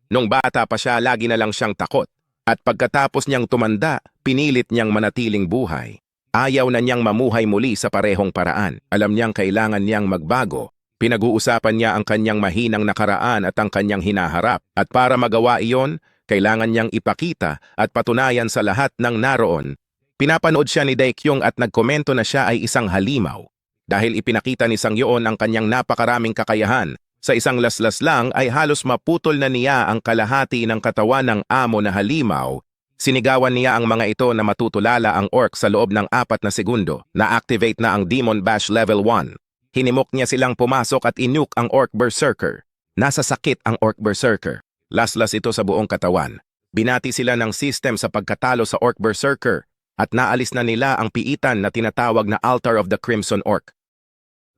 Nung bata pa siya, lagi na lang siyang takot. At pagkatapos niyang tumanda, pinilit niyang manatiling buhay. Ayaw na niyang mamuhay muli sa parehong paraan. Alam niyang kailangan niyang magbago. Pinag-uusapan niya ang kanyang mahinang nakaraan at ang kanyang hinaharap. At para magawa iyon, kailangan niyang ipakita at patunayan sa lahat ng naroon. Pinapanood siya ni Daekyung at nagkomento na siya ay isang halimaw. Dahil ipinakita ni Sangyoon ang kanyang napakaraming kakayahan, sa isang laslas lang ay halos maputol na niya ang kalahati ng katawan ng amo na halimaw. Sinigawan niya ang mga ito na matutulala ang orc sa loob ng 4 na segundo. Na-activate na ang Demon Bash Level 1. Hinimok niya silang pumasok at inuke ang Orc Berserker. Nasa sakit ang Orc Berserker. Laslas ito sa buong katawan. Binati sila ng system sa pagkatalo sa Orc Berserker at naalis na nila ang piitan na tinatawag na Altar of the Crimson Orc.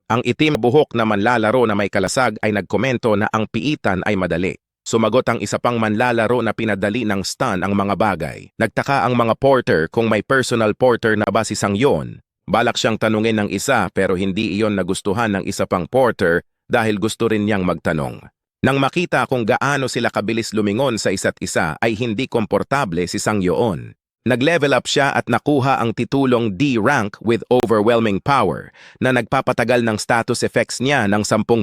Ang itim buhok na manlalaro na may kalasag ay nagkomento na ang piitan ay madali. Sumagot ang isa pang manlalaro na pinadali ng stun ang mga bagay. Nagtaka ang mga porter kung may personal porter na ba si Sangyoon. Balak siyang tanungin ng isa pero hindi iyon nagustuhan ng isa pang porter dahil gusto rin niyang magtanong. Nang makita kung gaano sila kabilis lumingon sa isa't isa ay hindi komportable si Sangyoon. Nag-level up siya at nakuha ang titulong D rank with overwhelming power na nagpapatagal ng status effects niya ng 10%.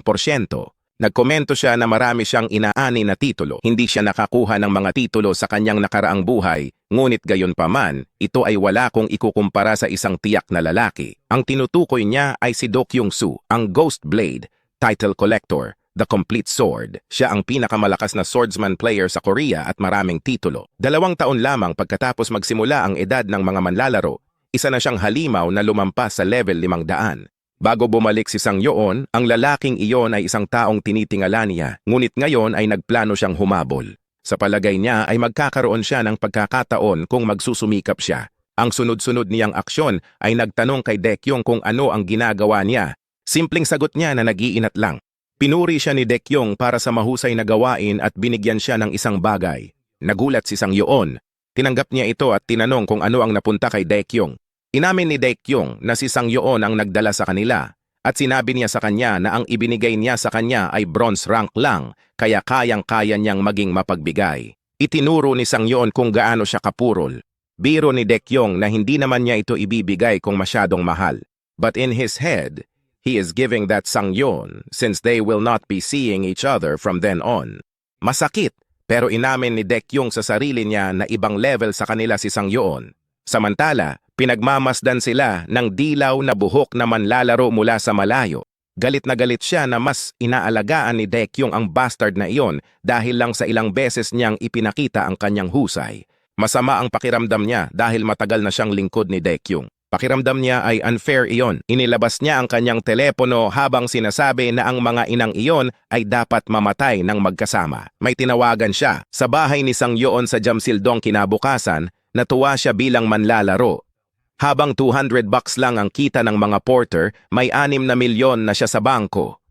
Nagkomento siya na marami siyang inaani na titulo. Hindi siya nakakuha ng mga titulo sa kanyang nakaraang buhay, ngunit gayunpaman, ito ay wala kung ikukumpara sa isang tiyak na lalaki. Ang tinutukoy niya ay si Do Kyung-soo, ang Ghost Blade, Title Collector, The Complete Sword. Siya ang pinakamalakas na swordsman player sa Korea at maraming titulo. 2 taon lamang pagkatapos magsimula ang edad ng mga manlalaro, isa na siyang halimaw na lumampas sa level 500. Bago bumalik si Sangyoon, ang lalaking iyon ay isang taong tinitingala niya, ngunit ngayon ay nagplano siyang humabol. Sa palagay niya ay magkakaroon siya ng pagkakataon kung magsusumikap siya. Ang sunod-sunod niyang aksyon ay nagtanong kay Daekyung kung ano ang ginagawa niya. Simpleng sagot niya na nag-iinat lang. Pinuri siya ni Daekyung para sa mahusay na gawain at binigyan siya ng isang bagay. Nagulat si Sangyoon. Tinanggap niya ito at tinanong kung ano ang napunta kay Daekyung. Inamin ni Daekyung na si Sangyoon ang nagdala sa kanila at sinabi niya sa kanya na ang ibinigay niya sa kanya ay bronze rank lang kaya kayang-kaya niyang maging mapagbigay. Itinuro ni Sangyoon kung gaano siya kapurol. Biro ni Daekyung na hindi naman niya ito ibibigay kung masyadong mahal. But in his head, he is giving that Sangyoon since they will not be seeing each other from then on. Masakit, pero inamin ni Daekyung sa sarili niya na ibang level sa kanila si Sangyoon. Samantala, pinagmamasdan sila ng dilaw na buhok na manlalaro mula sa malayo. Galit na galit siya na mas inaalagaan ni Daekyung ang bastard na iyon dahil lang sa ilang beses niyang ipinakita ang kanyang husay. Masama ang pakiramdam niya dahil matagal na siyang lingkod ni Daekyung. Pakiramdam niya ay unfair iyon. Inilabas niya ang kanyang telepono habang sinasabi na ang mga inang iyon ay dapat mamatay ng magkasama. May tinawagan siya. Sa bahay ni Sangyoon sa Jamsildong kinabukasan, natuwa siya bilang manlalaro. Habang $200 lang ang kita ng mga porter, may 6 na milyon na siya sa bangko.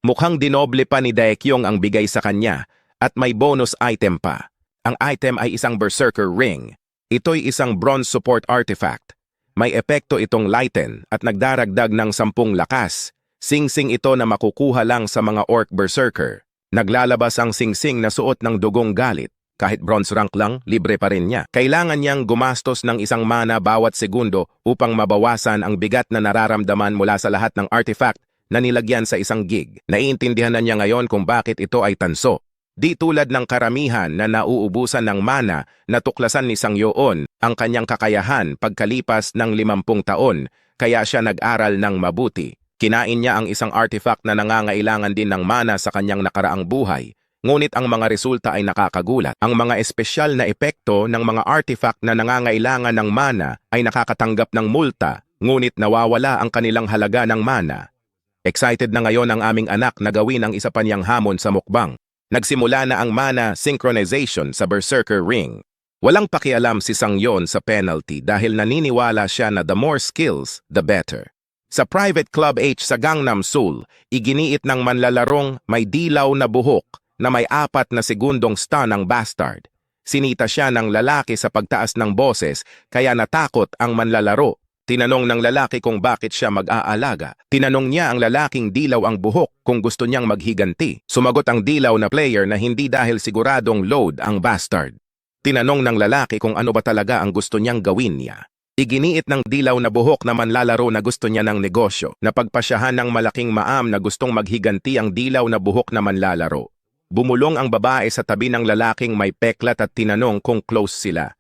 Mukhang dinoble pa ni Daekyung ang bigay sa kanya at may bonus item pa. Ang item ay isang Berserker Ring. Ito'y isang bronze support artifact. May epekto itong lighten at nagdaragdag ng 10 lakas. Sing-sing ito na makukuha lang sa mga Orc Berserker. Naglalabas ang sing-sing na suot ng dugong galit. Kahit bronze rank lang, libre pa rin niya. Kailangan niyang gumastos ng 1 mana bawat segundo upang mabawasan ang bigat na nararamdaman mula sa lahat ng artifact na nilagyan sa 1 gig. Naiintindihan na niya ngayon kung bakit ito ay tanso. Di tulad ng karamihan na nauubusan ng mana, natuklasan ni Sangyoon ang kanyang kakayahan pagkalipas ng 50 taon, kaya siya nag-aral ng mabuti. Kinain niya ang isang artifact na nangangailangan din ng mana sa kanyang nakaraang buhay. Ngunit ang mga resulta ay nakakagulat. Ang mga espesyal na epekto ng mga artifact na nangangailangan ng mana ay nakakatanggap ng multa, ngunit nawawala ang kanilang halaga ng mana. Excited na ngayon ang aming anak na gawin ang isa pa niyang hamon sa mukbang. Nagsimula na ang mana synchronization sa Berserker Ring. Walang pakialam si Sangyoon sa penalty dahil naniniwala siya na the more skills, the better. Sa Private Club H sa Gangnam Seoul, iginiit ng manlalarong may dilaw na buhok na may 4 na segundong stun ang bastard. Sinita siya ng lalaki sa pagtaas ng boses kaya natakot ang manlalaro. Tinanong ng lalaki kung bakit siya mag-aalaga. Tinanong niya ang lalaking dilaw ang buhok kung gusto niyang maghiganti. Sumagot ang dilaw na player na hindi dahil siguradong load ang bastard. Tinanong ng lalaki kung ano ba talaga ang gusto niyang gawin niya. Iginiit ng dilaw na buhok na manlalaro na gusto niya ng negosyo. Napagpasyahan ng malaking maam na gustong maghiganti ang dilaw na buhok na manlalaro. Bumulong ang babae sa tabi ng lalaking may peklat at tinanong kung close sila.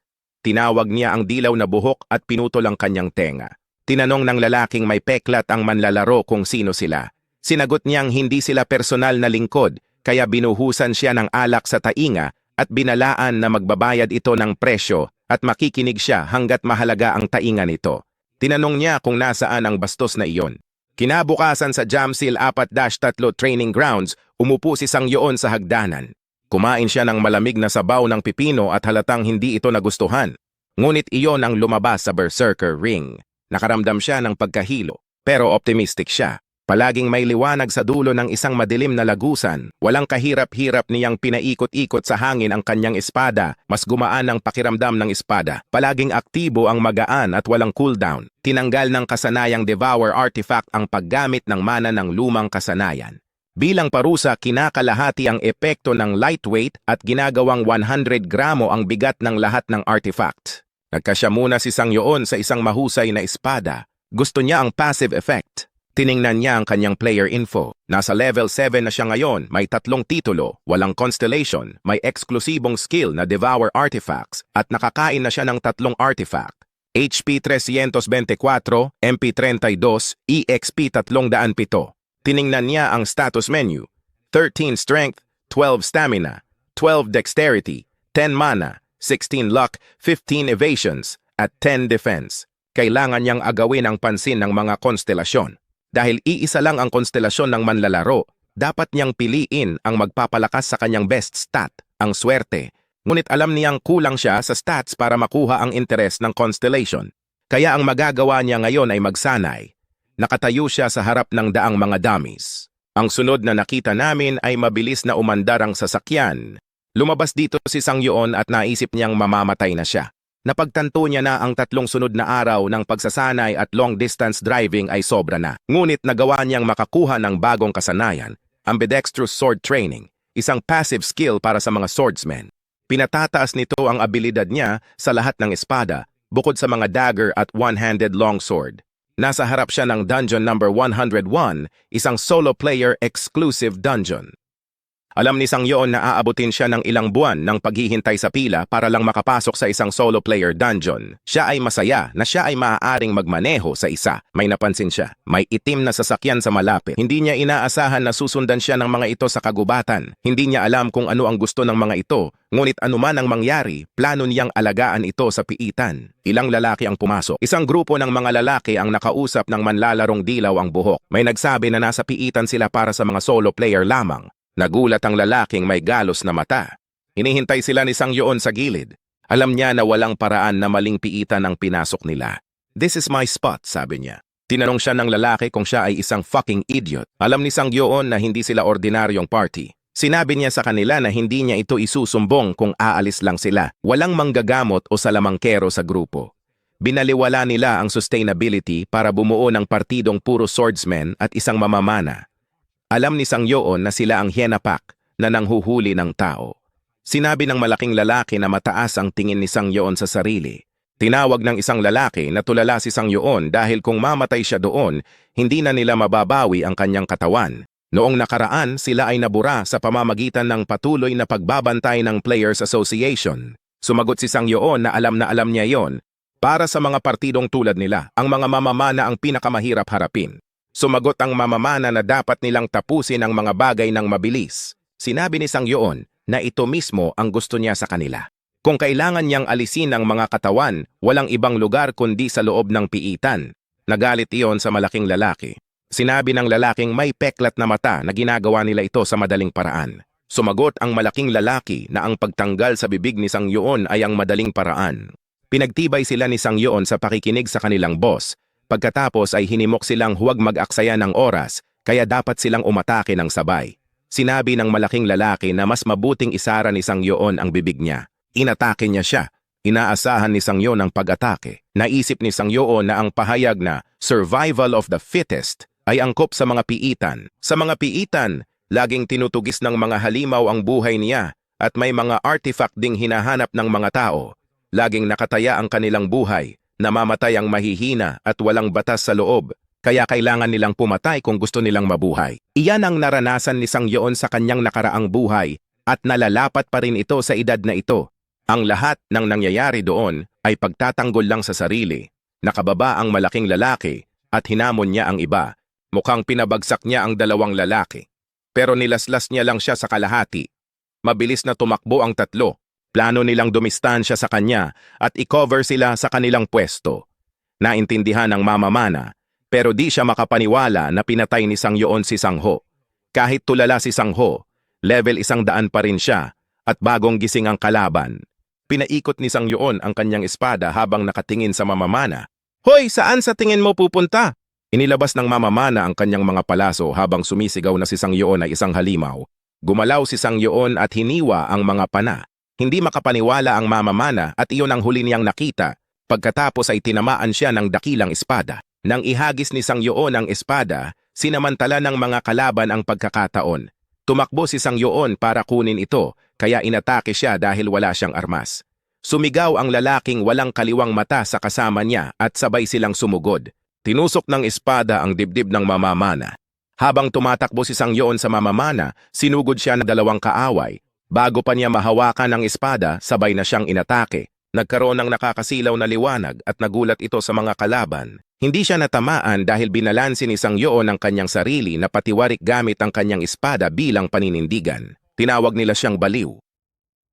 Tinawag niya ang dilaw na buhok at pinutol ang kanyang tenga. Tinanong ng lalaking may peklat ang manlalaro kung sino sila. Sinagot niyang hindi sila personal na lingkod, kaya binuhusan siya ng alak sa tainga at binalaan na magbabayad ito ng presyo at makikinig siya hanggat mahalaga ang tainga nito. Tinanong niya kung nasaan ang bastos na iyon. Kinabukasan sa Jamsil 4-3 training grounds, umupo si Sangyoon sa hagdanan. Kumain siya ng malamig na sabaw ng pipino at halatang hindi ito nagustuhan. Ngunit iyon ang lumabas sa berserker ring. Nakaramdam siya ng pagkahilo, pero optimistic siya. Palaging may liwanag sa dulo ng isang madilim na lagusan. Walang kahirap-hirap niyang pinaikot-ikot sa hangin ang kanyang espada. Mas gumaan ang pakiramdam ng espada. Palaging aktibo ang magaan at walang cooldown. Tinanggal ng kasanayang Devour Artifact ang paggamit ng mana ng lumang kasanayan. Bilang parusa, kinakalahati ang epekto ng lightweight at ginagawang 100 gramo ang bigat ng lahat ng artifact. Nagkasya muna si Sangyoon sa isang mahusay na espada. Gusto niya ang passive effect. Tiningnan niya ang kanyang player info. Nasa level 7 na siya ngayon, may 3 titulo, walang constellation, may eksklusibong skill na Devour Artifacts at nakakain na siya ng 3 artifact. HP 324, MP 32, EXP 307. Tiningnan niya ang status menu. 13 strength, 12 stamina, 12 dexterity, 10 mana, 16 luck, 15 evasions, at 10 defense. Kailangan niyang agawin ang pansin ng mga konstelasyon. Dahil iisa lang ang konstelasyon ng manlalaro, dapat niyang piliin ang magpapalakas sa kanyang best stat, ang swerte. Ngunit alam niyang kulang siya sa stats para makuha ang interes ng constellation. Kaya ang magagawa niya ngayon ay magsanay. Nakatayo siya sa harap ng daang mga dummies. Ang sunod na nakita namin ay mabilis na umandar ang sasakyan. Lumabas dito si Sangyoon at naisip niyang mamamatay na siya. Napagtanto niya na ang 3 sunod na araw ng pagsasanay at long-distance driving ay sobra na. Ngunit nagawa niyang makakuha ng bagong kasanayan, ambidextrous sword training, isang passive skill para sa mga swordsmen. Pinatataas nito ang abilidad niya sa lahat ng espada, bukod sa mga dagger at one-handed longsword. Nasa harap siya ng dungeon number 101, isang solo-player exclusive dungeon. Alam ni Sangyoon na aabutin siya ng ilang buwan ng paghihintay sa pila para lang makapasok sa isang solo-player dungeon. Siya ay masaya na siya ay maaaring magmaneho sa isa. May napansin siya. May itim na sasakyan sa malapit. Hindi niya inaasahan na susundan siya ng mga ito sa kagubatan. Hindi niya alam kung ano ang gusto ng mga ito. Ngunit anuman ang mangyari, plano niyang alagaan ito sa piitan. Ilang lalaki ang pumasok. Isang grupo ng mga lalaki ang nakausap ng manlalarong dilaw ang buhok. May nagsabi na nasa piitan sila para sa mga solo player lamang. Nagulat ang lalaking may galos na mata. Hinihintay sila ni Sangyoon sa gilid. Alam niya na walang paraan na maling piitan ang pinasok nila. "This is my spot," sabi niya. Tinanong siya ng lalaki kung siya ay isang fucking idiot. Alam ni Sangyoon na hindi sila ordinaryong party. Sinabi niya sa kanila na hindi niya ito isusumbong kung aalis lang sila. Walang manggagamot o salamangkero sa grupo. Binaliwala nila ang sustainability para bumuo ng partidong puro swordsmen at isang mamamana. Alam ni Sangyoon na sila ang hyena pack na nanghuhuli ng tao. Sinabi ng malaking lalaki na mataas ang tingin ni Sangyoon sa sarili. Tinawag ng isang lalaki na tulala si Sangyoon dahil kung mamatay siya doon, hindi na nila mababawi ang kanyang katawan. Noong nakaraan, sila ay nabura sa pamamagitan ng patuloy na pagbabantay ng Players Association. Sumagot si Sangyoon na alam niya yon. Para sa mga partidong tulad nila, ang mga mamamana ang pinakamahirap harapin. Sumagot ang mamamana na dapat nilang tapusin ang mga bagay ng mabilis. Sinabi ni Sangyoon na ito mismo ang gusto niya sa kanila. Kung kailangan niyang alisin ang mga katawan, walang ibang lugar kundi sa loob ng piitan. Nagalit iyon sa malaking lalaki. Sinabi ng lalaking may peklat na mata na ginagawa nila ito sa madaling paraan. Sumagot ang malaking lalaki na ang pagtanggal sa bibig ni Sangyoon ay ang madaling paraan. Pinagtibay sila ni Sangyoon sa pakikinig sa kanilang boss. Pagkatapos ay hinimok silang huwag mag-aksaya ng oras, kaya dapat silang umatake ng sabay. Sinabi ng malaking lalaki na mas mabuting isara ni Sangyoon ang bibig niya. Inatake niya siya. Inaasahan ni Sang Yon ang pag-atake. Naisip ni Sang Yon na ang pahayag na survival of the fittest ay angkop sa mga piitan. Sa mga piitan, laging tinutugis ng mga halimaw ang buhay niya at may mga artifact ding hinahanap ng mga tao. Laging nakataya ang kanilang buhay, namamatay ang mahihina at walang batas sa loob, kaya kailangan nilang pumatay kung gusto nilang mabuhay. Iyan ang naranasan ni Sang Yon sa kanyang nakaraang buhay at nalalapat pa rin ito sa edad na ito. Ang lahat ng nangyayari doon ay pagtatanggol lang sa sarili. Nakababa ang malaking lalaki at hinamon niya ang iba. Mukhang pinabagsak niya ang dalawang lalaki. Pero nilaslas niya lang siya sa kalahati. Mabilis na tumakbo ang tatlo. Plano nilang dumistansya sa kanya at i-cover sila sa kanilang pwesto. Naintindihan ng mamamana, pero di siya makapaniwala na pinatay ni Sang Yon si Sang Ho. Kahit tulala si Sang Ho, level 100 pa rin siya at bagong gising ang kalaban. Pinaikot ni Sang Yon ang kanyang espada habang nakatingin sa mamamana. "Hoy, saan sa tingin mo pupunta?" Inilabas ng mamamana ang kanyang mga palaso habang sumisigaw na si Sang Yon ay isang halimaw. Gumalaw si Sang Yon at hiniwa ang mga pana. Hindi makapaniwala ang mamamana at iyon ang huli niyang nakita. Pagkatapos ay tinamaan siya ng dakilang espada. Nang ihagis ni Sang Yon ang espada, sinamantala ng mga kalaban ang pagkakataon. Tumakbo si Sang Yon para kunin ito, kaya inatake siya dahil wala siyang armas. Sumigaw ang lalaking walang kaliwang mata sa kasama niya at sabay silang sumugod. Tinusok ng espada ang dibdib ng mamamana. Habang tumatakbo si Sang Yon sa mamamana, sinugod siya ng dalawang kaaway. Bago pa niya mahawakan ang espada, sabay na siyang inatake. Nagkaroon ng nakakasilaw na liwanag at nagulat ito sa mga kalaban. Hindi siya natamaan dahil binalansi ni Sang Yon ang kanyang sarili na patiwarik gamit ang kanyang espada bilang paninindigan. Tinawag nila siyang baliw.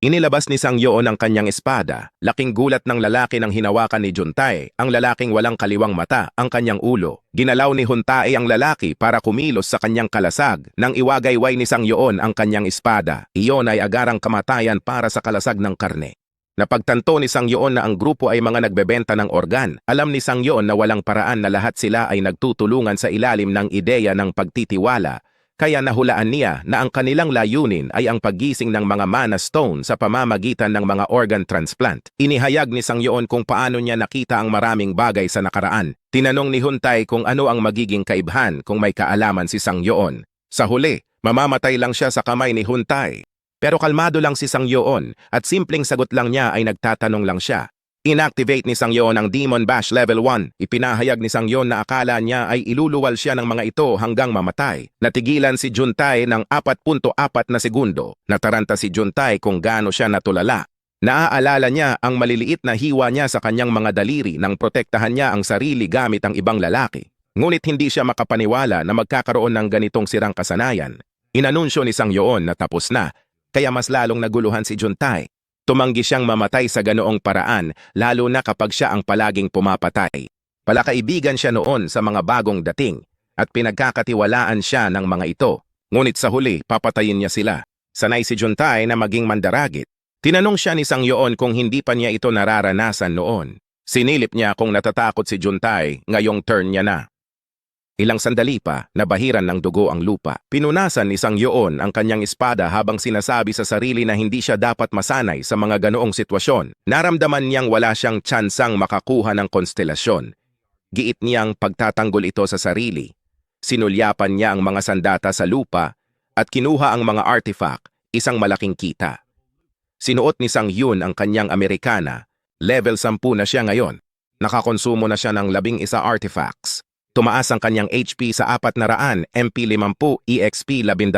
Inilabas ni Sang Yon ang kanyang espada. Laking gulat ng lalaki nang hinawakan ni Juntae, ang lalaking walang kaliwang mata, ang kanyang ulo. Ginalaw ni Juntae ang lalaki para kumilos sa kanyang kalasag nang iwagayway ni Sang Yon ang kanyang espada. Iyon ay agarang kamatayan para sa kalasag ng karne. Napagtanto ni Sang Yon na ang grupo ay mga nagbebenta ng organ. Alam ni Sang Yon na walang paraan na lahat sila ay nagtutulungan sa ilalim ng ideya ng pagtitiwala. Kaya nahulaan niya na ang kanilang layunin ay ang paggising ng mga mana stone sa pamamagitan ng mga organ transplant. Inihayag ni Sang Yon kung paano niya nakita ang maraming bagay sa nakaraan. Tinanong ni Juntae kung ano ang magiging kaibhan kung may kaalaman si Sang Yon. Sa huli, mamamatay lang siya sa kamay ni Juntae. Pero kalmado lang si Sang Yon at simpleng sagot lang niya ay nagtatanong lang siya. Inactivate ni Sang Yon ang Demon Bash Level 1. Ipinahayag ni Sang Yon na akala niya ay iluluwal siya ng mga ito hanggang mamatay. Natigilan si Juntae ng 4.4 na segundo. Nataranta si Juntae kung gaano siya natulala. Naaalala niya ang maliliit na hiwa niya sa kanyang mga daliri nang protektahan niya ang sarili gamit ang ibang lalaki. Ngunit hindi siya makapaniwala na magkakaroon ng ganitong sirang kasanayan. Inanunsyo ni Sang Yon na tapos na, kaya mas lalong naguluhan si Juntae. Tumanggi siyang mamatay sa ganoong paraan, lalo na kapag siya ang palaging pumapatay. Palakaibigan siya noon sa mga bagong dating, at pinagkakatiwalaan siya ng mga ito. Ngunit sa huli, papatayin niya sila. Sanay si Juntae na maging mandaragit. Tinanong siya ni Sang Yon kung hindi pa niya ito nararanasan noon. Sinilip niya kung natatakot si Juntae, ngayong turn niya na. Ilang sandali pa, nabahiran ng dugo ang lupa. Pinunasan ni Sang Yon ang kanyang espada habang sinasabi sa sarili na hindi siya dapat masanay sa mga ganoong sitwasyon. Naramdaman niyang wala siyang tsansang makakuha ng konstelasyon. Giit niyang pagtatanggol ito sa sarili. Sinulyapan niya ang mga sandata sa lupa at kinuha ang mga artifact, isang malaking kita. Sinuot ni Sang Yon ang kanyang Amerikana. Level 10 na siya ngayon. Nakakonsumo na siya ng 11 artifacts. Tumaas ang kanyang HP sa 400, MP 50, EXP 12.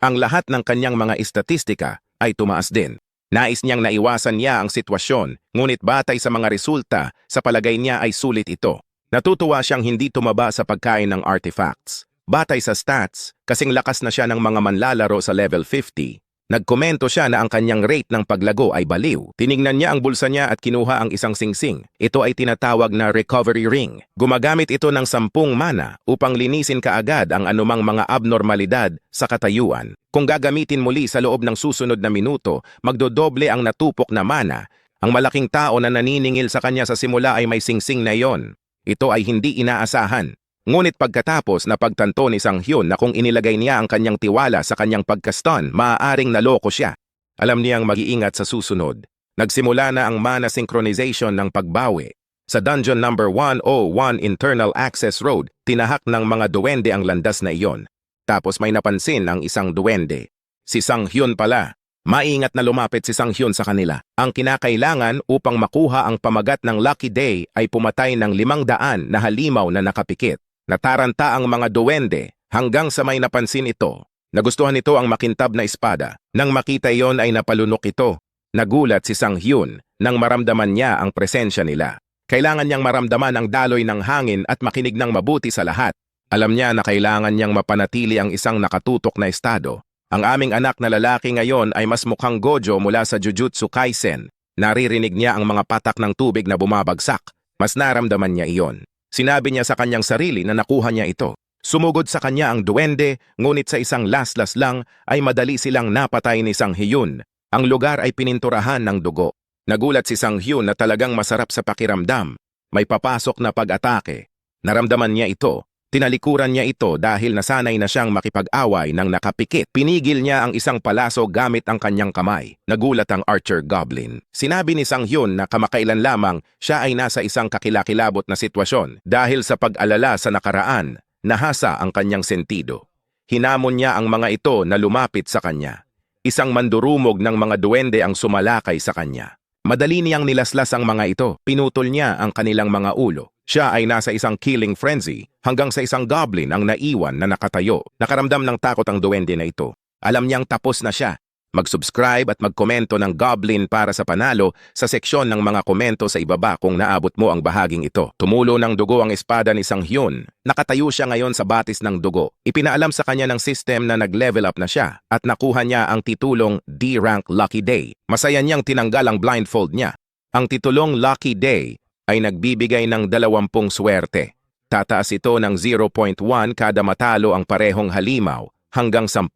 Ang lahat ng kanyang mga estatistika ay tumaas din. Nais niyang naiwasan niya ang sitwasyon, ngunit batay sa mga resulta, sa palagay niya ay sulit ito. Natutuwa siyang hindi tumaba sa pagkain ng artifacts. Batay sa stats, kasing lakas na siya ng mga manlalaro sa level 50. Nagkomento siya na ang kanyang rate ng paglago ay baliw. Tiningnan niya ang bulsa niya at kinuha ang isang singsing. Ito ay tinatawag na recovery ring. Gumagamit ito ng 10 mana upang linisin kaagad ang anumang mga abnormalidad sa katayuan. Kung gagamitin muli sa loob ng susunod na minuto, magdodoble ang natupok na mana. Ang malaking tao na naniningil sa kanya sa simula ay may singsing na iyon. Ito ay hindi inaasahan. Ngunit pagkatapos napagtanto ni Sang Yon na kung inilagay niya ang kanyang tiwala sa kanyang pagkaston, maaaring naloko siya. Alam niyang mag-iingat sa susunod. Nagsimula na ang mana synchronization ng pagbawi. Sa Dungeon number 101 Internal Access Road, tinahak ng mga duwende ang landas na iyon. Tapos may napansin ang isang duwende. Si Sang Hyun pala. Maingat na lumapit si Sang Hyun sa kanila. Ang kinakailangan upang makuha ang pamagat ng Lucky Day ay pumatay ng 500 na halimaw na nakapikit. Nataranta ang mga duwende hanggang sa may napansin ito. Nagustuhan nito ang makintab na espada. Nang makita iyon ay napalunok ito. Nagulat si Sang Hyun nang maramdaman niya ang presensya nila. Kailangan niyang maramdaman ang daloy ng hangin at makinig ng mabuti sa lahat. Alam niya na kailangan niyang mapanatili ang isang nakatutok na estado. Ang aming anak na lalaki ngayon ay mas mukhang Gojo mula sa Jujutsu Kaisen. Naririnig niya ang mga patak ng tubig na bumabagsak. Mas naramdaman niya iyon. Sinabi niya sa kanyang sarili na nakuha niya ito. Sumugod sa kanya ang duwende, ngunit sa isang laslas lang ay madali silang napatay ni Sang Hyun. Ang lugar ay pininturahan ng dugo. Nagulat si Sang Hyun na talagang masarap sa pakiramdam. May papasok na pag-atake. Naramdaman niya ito. Tinalikuran niya ito dahil nasanay na siyang makipag-away ng nakapikit. Pinigil niya ang isang palaso gamit ang kanyang kamay. Nagulat ang Archer Goblin. Sinabi ni Sang Hyun na kamakailan lamang siya ay nasa isang kakilakilabot na sitwasyon. Dahil sa pag-alala sa nakaraan, nahasa ang kanyang sentido. Hinamon niya ang mga ito na lumapit sa kanya. Isang mandurumog ng mga duwende ang sumalakay sa kanya. Madali niyang nilaslas ang mga ito. Pinutol niya ang kanilang mga ulo. Siya ay nasa isang killing frenzy hanggang sa isang goblin ang naiwan na nakatayo. Nakaramdam ng takot ang duwende na ito. Alam niyang tapos na siya. Mag-subscribe at mag-komento ng Goblin para sa panalo sa seksyon ng mga komento sa ibaba kung naabot mo ang bahaging ito. Tumulo ng dugo ang espada ni Sang Hyun. Nakatayo siya ngayon sa batis ng dugo. Ipinaalam sa kanya ng system na nag-level up na siya at nakuha niya ang titulong D-Rank Lucky Day. Masaya niyang tinanggal ang blindfold niya. Ang titulong Lucky Day ay nagbibigay ng 20 swerte. Tataas ito ng 0.1 kada matalo ang parehong halimaw hanggang 10.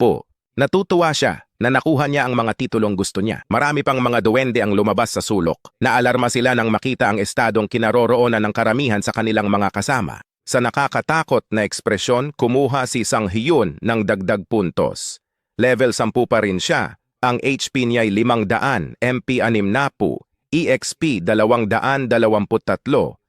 Natutuwa siya na nakuha niya ang mga titulong gusto niya. Marami pang mga duwende ang lumabas sa sulok. Naalarma sila nang makita ang estadong kinaroroonan ng karamihan sa kanilang mga kasama. Sa nakakatakot na ekspresyon, kumuha si Sang Hyun ng dagdag puntos. Level 10 pa rin siya. Ang HP niya ay 500, MP 60, EXP 223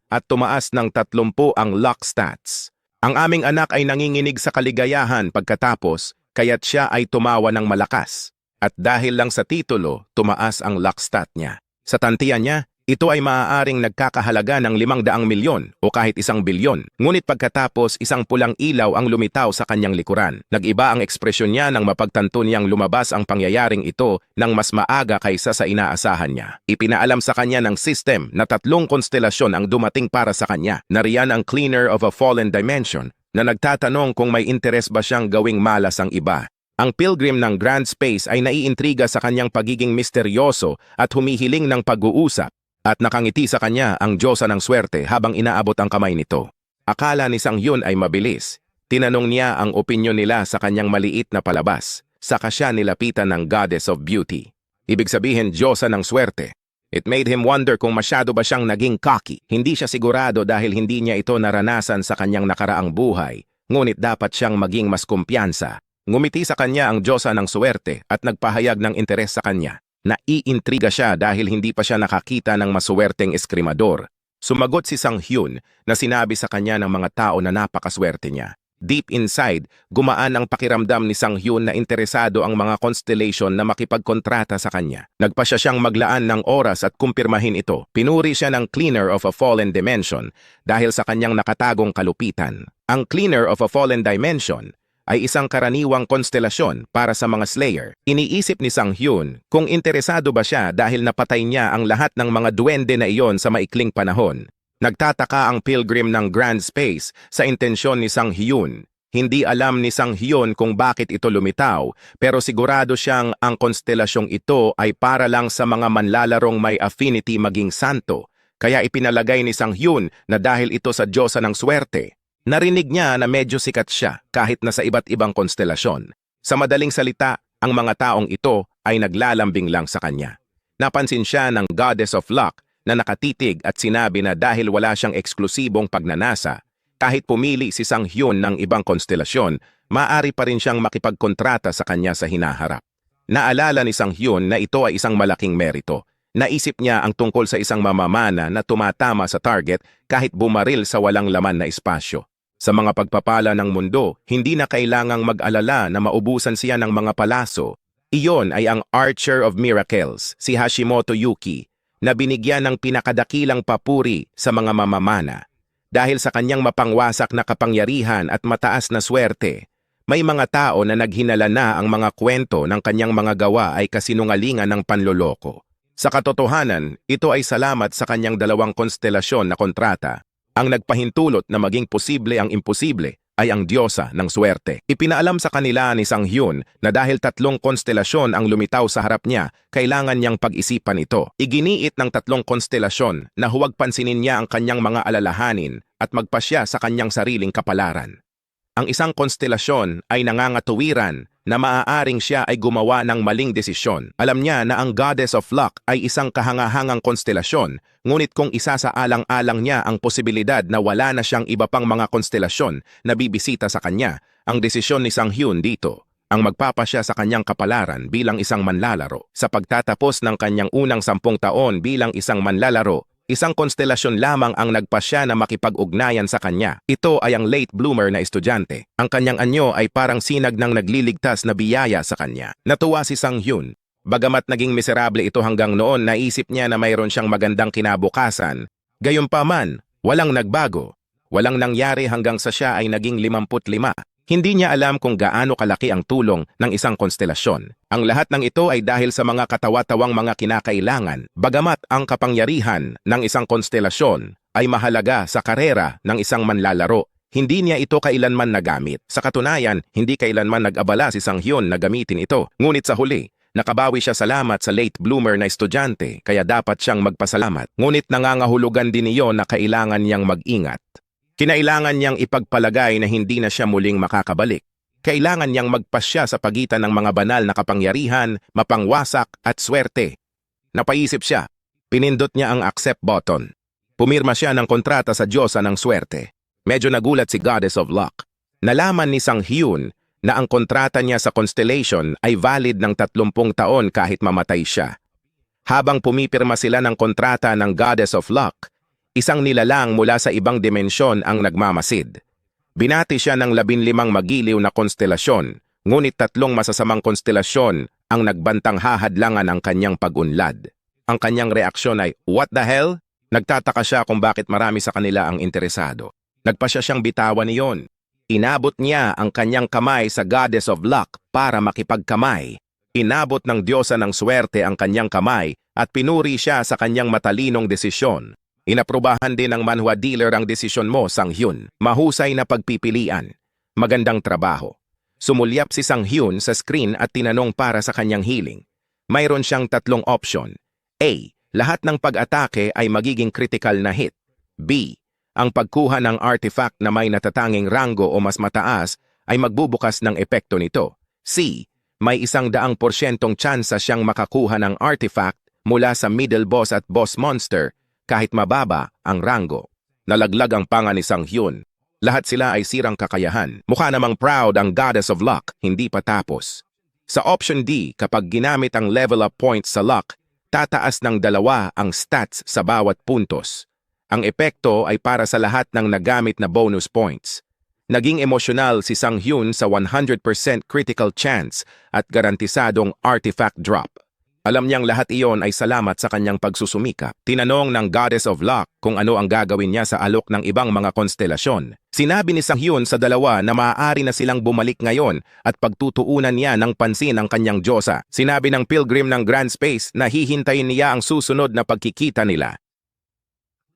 at tumaas ng 30 ang luck stats. Ang aming anak ay nanginginig sa kaligayahan pagkatapos, kaya't siya ay tumawa ng malakas. At dahil lang sa titulo, tumaas ang luck stat niya. Sa tantiyan niya, ito ay maaaring nagkakahalaga ng 500 milyon o kahit 1 bilyon. Ngunit pagkatapos, isang pulang ilaw ang lumitaw sa kanyang likuran. Nag-iba ang ekspresyon niya nang mapagtanto niyang lumabas ang pangyayaring ito nang mas maaga kaysa sa inaasahan niya. Ipinaalam sa kanya ng system na 3 konstelasyon ang dumating para sa kanya. Nariyan ang Cleaner of a Fallen Dimension na nagtatanong kung may interes ba siyang gawing malas ang iba. Ang Pilgrim ng Grand Space ay naiintriga sa kanyang pagiging misteryoso at humihiling ng pag-uusap. At nakangiti sa kanya ang Diyosa ng Swerte habang inaabot ang kamay nito. Akala ni Sang Hyun ay mabilis. Tinanong niya ang opinyon nila sa kanyang maliit na palabas. Saka siya nilapitan ng Goddess of Beauty. Ibig sabihin Diyosa ng Swerte. It made him wonder kung masyado ba siyang naging cocky. Hindi siya sigurado dahil hindi niya ito naranasan sa kanyang nakaraang buhay. Ngunit dapat siyang maging mas kumpiyansa. Ngumiti sa kanya ang Diyosa ng Swerte at nagpahayag ng interes sa kanya. Naiintriga siya dahil hindi pa siya nakakita ng masuwerteng eskrimador. Sumagot si Sang Hyun na sinabi sa kanya ng mga tao na napakaswerte niya. Deep inside, gumaan ang pakiramdam ni Sang Hyun na interesado ang mga constellation na makipagkontrata sa kanya. Nagpasya siyang maglaan ng oras at kumpirmahin ito. Pinuri siya ng Cleaner of a Fallen Dimension dahil sa kanyang nakatagong kalupitan. Ang Cleaner of a Fallen Dimension ay isang karaniwang konstelasyon para sa mga Slayer. Iniisip ni Sang Hyun kung interesado ba siya dahil napatay niya ang lahat ng mga duwende na iyon sa maikling panahon. Nagtataka ang Pilgrim ng Grand Space sa intensyon ni Sang Hyun. Hindi alam ni Sang Hyun kung bakit ito lumitaw, pero sigurado siyang ang konstelasyong ito ay para lang sa mga manlalarong may affinity maging santo. Kaya ipinalagay ni Sang Hyun na dahil ito sa Diyosa ng Swerte. Narinig niya na medyo sikat siya kahit na sa iba't ibang konstelasyon. Sa madaling salita, ang mga taong ito ay naglalambing lang sa kanya. Napansin siya ng Goddess of Luck na nakatitig at sinabi na dahil wala siyang eksklusibong pagnanasa, kahit pumili si Sang Hyun ng ibang konstelasyon, maaari pa rin siyang makipagkontrata sa kanya sa hinaharap. Naalala ni Sang Hyun na ito ay isang malaking merito. Naisip niya ang tungkol sa isang mamamana na tumatama sa target kahit bumaril sa walang laman na espasyo. Sa mga pagpapala ng mundo, hindi na kailangang mag-alala na maubusan siya ng mga palaso. Iyon ay ang Archer of Miracles, si Hashimoto Yuki, na binigyan ng pinakadakilang papuri sa mga mamamana. Dahil sa kanyang mapangwasak na kapangyarihan at mataas na swerte, may mga tao na naghinala na ang mga kwento ng kanyang mga gawa ay kasinungalingan ng panloloko. Sa katotohanan, ito ay salamat sa kanyang 2 konstelasyon na kontrata. Ang nagpahintulot na maging posible ang imposible ay ang diyosa ng swerte. Ipinaalam sa kanila ni Sang Hyun na dahil 3 konstelasyon ang lumitaw sa harap niya, kailangan niyang pag-isipan ito. Iginiit ng 3 konstelasyon na huwag pansinin niya ang kanyang mga alalahanin at magpasya sa kanyang sariling kapalaran. Ang isang konstelasyon ay nangangatuwiran na maaaring siya ay gumawa ng maling desisyon. Alam niya na ang Goddess of Luck ay isang kahangahangang konstelasyon, ngunit kung isa sa alang-alang niya ang posibilidad na wala na siyang iba pang mga konstelasyon na bibisita sa kanya, ang desisyon ni Sang Hyun dito ang magpapasya sa kanyang kapalaran bilang isang manlalaro. Sa pagtatapos ng kanyang unang 10 taon bilang isang manlalaro, isang konstelasyon lamang ang nagpasya na makipag-ugnayan sa kanya. Ito ay ang late bloomer na estudyante. Ang kanyang anyo ay parang sinag ng nagliligtas na biyaya sa kanya. Natuwa si Sang Hyun. Bagamat naging miserable ito hanggang noon, naisip niya na mayroon siyang magandang kinabukasan. Gayunpaman, walang nagbago. Walang nangyari hanggang sa siya ay naging 55. Hindi niya alam kung gaano kalaki ang tulong ng isang konstelasyon. Ang lahat ng ito ay dahil sa mga katawa-tawang mga kinakailangan. Bagamat ang kapangyarihan ng isang konstelasyon ay mahalaga sa karera ng isang manlalaro, hindi niya ito kailanman nagamit. Sa katunayan, hindi kailanman nag-abala si Sang Hyun na gamitin ito. Ngunit sa huli, nakabawi siya salamat sa late bloomer na estudyante, kaya dapat siyang magpasalamat. Ngunit nangangahulugan din iyon na kailangan niyang mag-ingat. Kinailangan niyang ipagpalagay na hindi na siya muling makakabalik. Kailangan niyang magpasya sa pagitan ng mga banal na kapangyarihan, mapangwasak at swerte. Napaisip siya. Pinindot niya ang accept button. Pumirma siya ng kontrata sa diyosa ng swerte. Medyo nagulat si Goddess of Luck. Nalaman ni Sang Hyun na ang kontrata niya sa constellation ay valid ng 30 taon kahit mamatay siya. Habang pumipirma sila ng kontrata ng Goddess of Luck, isang nilalang mula sa ibang dimensyon ang nagmamasid. Binati siya ng 15 magiliw na konstelasyon, ngunit 3 masasamang konstelasyon ang nagbantang hahadlangan ang kanyang pag-unlad. Ang kanyang reaksyon ay, "What the hell?" Nagtataka siya kung bakit marami sa kanila ang interesado. Nagpasya siyang bitawan niyon. Inabot niya ang kanyang kamay sa Goddess of Luck para makipagkamay. Inabot ng diyosa ng swerte ang kanyang kamay at pinuri siya sa kanyang matalinong desisyon. Inaprubahan din ng manhwa dealer ang desisyon mo, Sang Hyun. Mahusay na pagpipilian. Magandang trabaho. Sumulyap si Sang Hyun sa screen at tinanong para sa kanyang healing. Mayroon siyang 3 option. A. Lahat ng pag-atake ay magiging critical na hit. B. Ang pagkuha ng artifact na may natatanging ranggo o mas mataas ay magbubukas ng epekto nito. C. May 100% tsansa siyang makakuha ng artifact mula sa middle boss at boss monster kahit mababa ang ranggo. Nalaglag ang panga ni Sang Hyun. Lahat sila ay sirang kakayahan. Mukha namang proud ang Goddess of Luck, hindi pa tapos. Sa option D, kapag ginamit ang level up points sa luck, tataas ng 2 ang stats sa bawat puntos. Ang epekto ay para sa lahat ng nagamit na bonus points. Naging emosyonal si Sang Hyun sa 100% critical chance at garantisadong artifact drop. Alam niyang lahat iyon ay salamat sa kanyang pagsusumikap. Tinanong ng Goddess of Luck kung ano ang gagawin niya sa alok ng ibang mga konstelasyon. Sinabi ni Sang Hyun sa 2 na maaari na silang bumalik ngayon at pagtutuunan niya ng pansin ang kanyang diyosa. Sinabi ng pilgrim ng Grand Space na hihintayin niya ang susunod na pagkikita nila.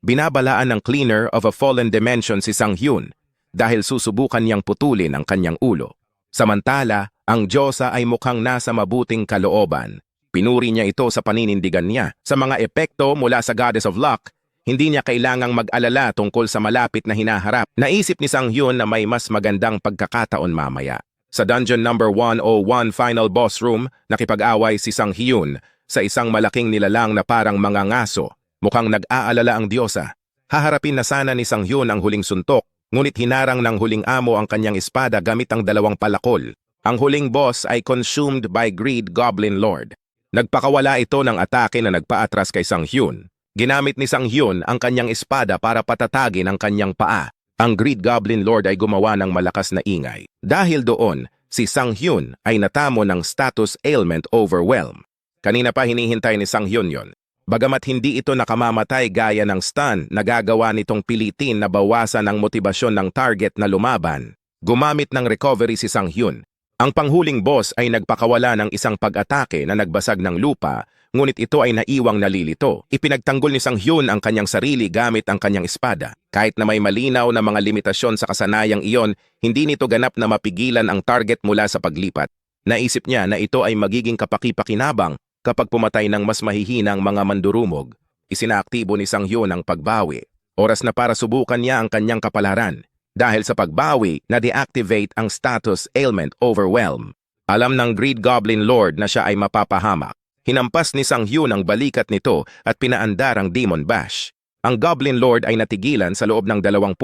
Binabalaan ng Cleaner of a Fallen Dimension si Sang Hyun dahil susubukan niyang putulin ang kanyang ulo. Samantala, ang diyosa ay mukhang nasa mabuting kalooban. Pinuri niya ito sa paninindigan niya. Sa mga epekto mula sa Goddess of Luck, hindi niya kailangang mag-alala tungkol sa malapit na hinaharap. Naisip ni Sang Hyun na may mas magandang pagkakataon mamaya. Sa Dungeon Number 101 Final Boss Room, nakipag-away si Sang Hyun sa isang malaking nilalang na parang mga ngaso. Mukhang nag-aalala ang diyosa. Haharapin na sana ni Sang Hyun ang huling suntok, ngunit hinarang ng huling amo ang kanyang espada gamit ang 2 palakol. Ang huling boss ay consumed by Greed Goblin Lord. Nagpakawala ito ng atake na nagpaatras kay Sang Hyun. Ginamit ni Sang Hyun ang kanyang espada para patatagin ang kanyang paa. Ang Greed Goblin Lord ay gumawa ng malakas na ingay. Dahil doon, si Sang Hyun ay natamo ng status ailment overwhelm. Kanina pa hinihintay ni Sang Hyun yon. Bagamat hindi ito nakamamatay gaya ng stun, nagagawa nitong pilitin na bawasan ang motibasyon ng target na lumaban. Gumamit ng recovery si Sang Hyun. Ang panghuling boss ay nagpakawala ng isang pag-atake na nagbasag ng lupa, ngunit ito ay naiwang nalilito. Ipinagtanggol ni Sang Hyun ang kanyang sarili gamit ang kanyang espada. Kahit na may malinaw na mga limitasyon sa kasanayang iyon, hindi nito ganap na mapigilan ang target mula sa paglipat. Naisip niya na ito ay magiging kapaki-pakinabang kapag pumatay ng mas mahihinang mga mandurumog. Isinaaktibo ni Sang Hyun ang pagbawi. Oras na para subukan niya ang kanyang kapalaran. Dahil sa pagbawi, na-deactivate ang status ailment overwhelm. Alam ng Greed Goblin Lord na siya ay mapapahamak. Hinampas ni Sang Hyun ang balikat nito at pinaandar ang Demon Bash. Ang Goblin Lord ay natigilan sa loob ng 2.0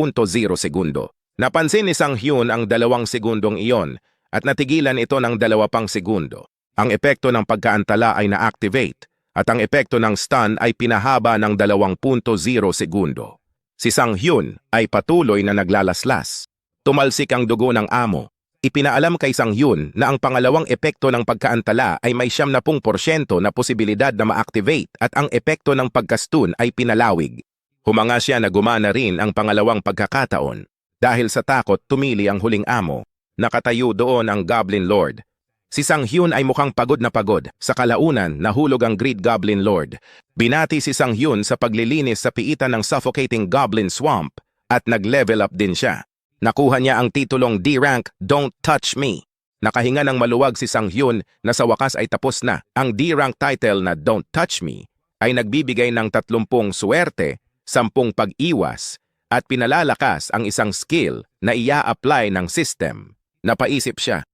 segundo. Napansin ni Sang Hyun ang 2 segundong iyon at natigilan ito ng 2 pang segundo. Ang epekto ng pagkaantala ay na-activate at ang epekto ng stun ay pinahaba ng 2.0 segundo. Si Sang Hyun ay patuloy na naglalaslas. Tumalsik ang dugo ng amo. Ipinaalam kay Sang Hyun na ang pangalawang epekto ng pagkaantala ay may 70% na posibilidad na ma-activate at ang epekto ng pagkastun ay pinalawig. Humanga siya na gumana rin ang pangalawang pagkakataon. Dahil sa takot, tumili ang huling amo. Nakatayo doon ang Goblin Lord. Si Sang Hyun ay mukhang pagod na pagod. Sa kalaunan, nahulog ang Greed Goblin Lord. Binati si Sang Hyun sa paglilinis sa piitan ng suffocating Goblin Swamp at nag-level up din siya. Nakuha niya ang titulong D-Rank, Don't Touch Me. Nakahinga ng maluwag si Sang Hyun na sa wakas ay tapos na. Ang D-Rank title na Don't Touch Me ay nagbibigay ng 30 swerte, 10 pag-iwas at pinalalakas ang isang skill na ia-apply ng system. Napaisip siya.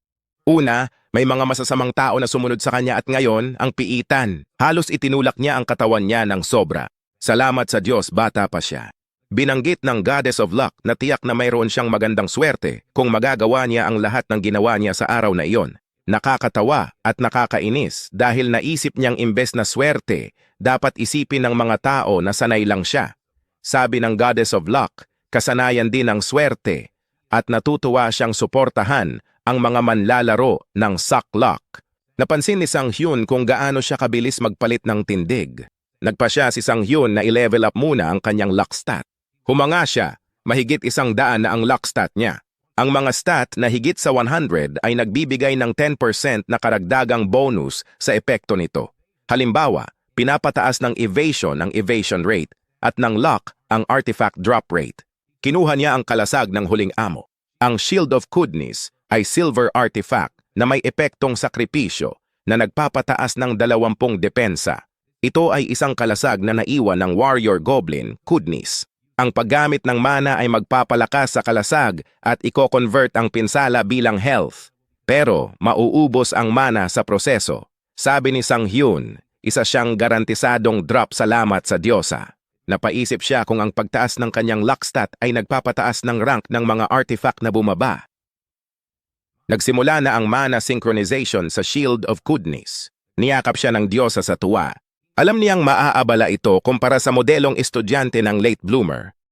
Una, may mga masasamang tao na sumunod sa kanya at ngayon, ang piitan. Halos itinulak niya ang katawan niya ng sobra. Salamat sa Diyos, bata pa siya. Binanggit ng Goddess of Luck na tiyak na mayroon siyang magandang swerte kung magagawa niya ang lahat ng ginawa niya sa araw na iyon. Nakakatawa at nakakainis dahil naisip niyang imbes na swerte, dapat isipin ng mga tao na sanay lang siya. Sabi ng Goddess of Luck, kasanayan din ang swerte at natutuwa siyang suportahan ang mga manlalaro ng Suck Luck. Napansin ni Sang Hyun kung gaano siya kabilis magpalit ng tindig. Nagpasya si Sang Hyun na i-level up muna ang kanyang luck stat. Humanga siya, mahigit 100 na ang luck stat niya. Ang mga stat na higit sa 100 ay nagbibigay ng 10% na karagdagang bonus sa epekto nito. Halimbawa, pinapataas ng evasion ang evasion rate at ng luck ang artifact drop rate. Kinuha niya ang kalasag ng huling amo. Ang Shield of Goodness ay silver artifact na may epektong sakripisyo na nagpapataas ng 20 depensa. Ito ay isang kalasag na naiwan ng Warrior Goblin, Goodness. Ang paggamit ng mana ay magpapalakas sa kalasag at iko-convert ang pinsala bilang health. Pero mauubos ang mana sa proseso. Sabi ni Sang Hyun, isa siyang garantisadong drop salamat sa Diyosa. Napaisip siya kung ang pagtaas ng kanyang luck stat ay nagpapataas ng rank ng mga artifact na bumaba. Nagsimula na ang mana synchronization sa Shield of Goodness. Niyakap siya ng Diyosa sa tuwa. Alam niyang maaabala ito kumpara sa modelong estudyante ng late bloomer.